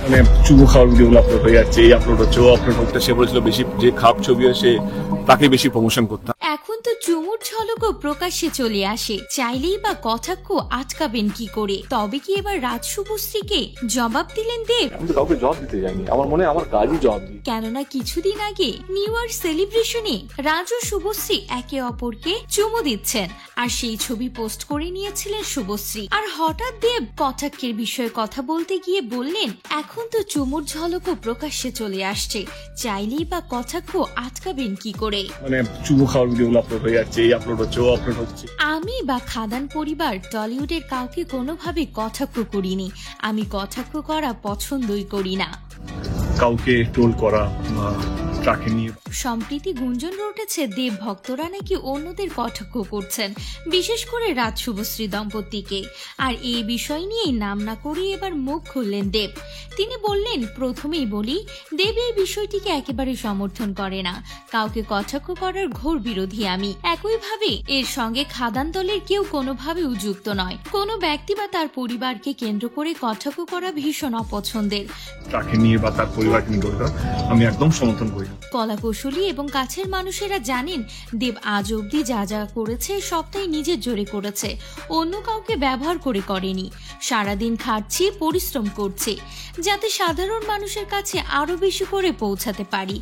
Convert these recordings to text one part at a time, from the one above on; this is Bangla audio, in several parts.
মানে চুমু খাওয়ার ভিডিওগুলো আপলোড হয়ে যাচ্ছে, এই আপলোড হচ্ছে, ও আপলোড হচ্ছে। সে বলেছিল বেশি যে খাপ ছবি আসে তাকে বেশি প্রমোশন করতাম। এখন তো চুমুর ঝলকও প্রকাশ্যে চলে আসে, চাইলেই বা কটাক্ষ আটকাবেন কি করে? তবে কি এবার রাজ শুভশ্রীকে জবাব দিলেন দেব? আমি তো কাউকে জবাব দিতে যাইনি, আমার মনে হয় আমার কাজই জবাব দিই। কেননা কিছুদিন আগে নিউ ইয়ার সেলিব্রেশনে রাজ ও শুভশ্রী একে অপরকে চুমু দিচ্ছেন, আর সেই ছবি পোস্ট করে নিয়েছিলেন শুভশ্রী। আর হঠাৎ দেব কটাক্ষের বিষয়ে কথা বলতে গিয়ে বললেন, এখন তো চুমুর ঝলকও প্রকাশ্যে চলে আসছে, চাইলেই বা কটাক্ষ আটকাবেন কি করে? মানে চুমু খাওয়ার ভিডিওগুলো আপলোড হয়ে যাচ্ছে, এই আপলোড হচ্ছে, ও আপলোড হচ্ছে। আমি বা খাদান পরিবার টলিউডের কাউকে কোনোভাবে কটাক্ষ করিনি, আমি কটাক্ষ করা পছন্দই করি না। কাউকে ট্রোল করা তাকে নিয়ে সম্প্রীতি গুঞ্জন উঠেছে দেব ভক্তরা নাকি অন্যদের কটাক্ষ করছেন, বিশেষ করে রাজ শুভশ্রী দম্পতিকে। আর এই বিষয় নিয়েই নাম না করে এবার মুখ খুললেন দেব। তিনি বললেন, প্রথমেই বলি, দেব এই বিষয়টিকে একেবারে সমর্থন করে না, কাউকে কটাক্ষ করার ঘোর বিরোধী আমি। একইভাবে এর সঙ্গে খাদান দলের কেউ কোনোভাবে যুক্ত নয়, কোনো ব্যক্তি বা তার পরিবারকে কেন্দ্র করে কটাক্ষ করা ভীষণ অপছন্দের। তাকে নিয়ে বা তার পরিবারকে নিয়ে আমি একদম সমর্থন করি। কলাকুশলী এবং কাছের মানুষেরা জানেন, দেব আজ অব্দি যা যা করেছে সবটাই নিজের জোরে করেছে, অন্য কাউকে ব্যবহার করে করেনি। সারাদিন খাটছি, পরিশ্রম করছে, যাতে সাধারণ মানুষের কাছে আরো বেশি করে পৌঁছাতে পারি,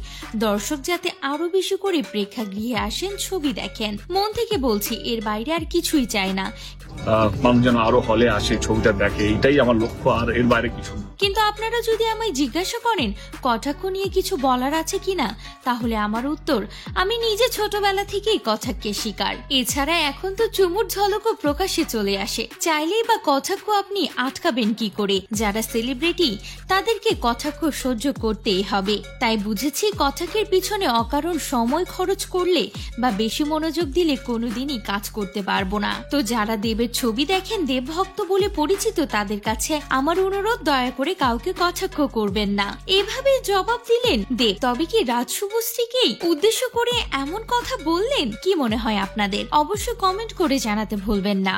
দর্শক যাতে আরো বেশি করে প্রেক্ষাগৃহে আসেন, ছবি দেখেন। মন থেকে বলছি, এর বাইরে আর কিছুই চাই না। মানুষ যেন আরো হলে আসে, ছবিটা দেখে, এটাই আমার লক্ষ্য, আর এর বাইরে কিছু না। কিন্তু আপনারা যদি আমায় জিজ্ঞাসা করেন কটাক্ষ নিয়ে কিছু বলার আছে কিনা, তাহলে আমার উত্তর, আমি নিজে ছোটবেলা থেকেই কটাক্ষের শিকার। এছাড়া এখন তো চুমুর ঝলকও প্রকাশ্যে চলে আসে, চাইলেই বা কটাক্ষ আপনি আটকাবেন কি করে? যারা সেলিব্রিটি তাদেরকে কটাক্ষ সহ্য করতেই হবে। তাই বুঝেছি, কটাক্ষের পিছনে অকারণ সময় খরচ করলে বা বেশি মনোযোগ দিলে কোনোদিনই কাজ করতে পারবো না। তো যারা দেবের ছবি দেখেন, দেব ভক্ত বলে পরিচিত, তাদের কাছে আমার অনুরোধ, দয়া করে কাউকে কটাক্ষ করবেন না। এভাবে জবাব দিলেন দেব। তবে কি রাজ শুভশ্রীকেই উদ্দেশ্য করে এমন কথা বললেন? কি মনে হয় আপনাদের? অবশ্যই কমেন্ট করে জানাতে ভুলবেন না।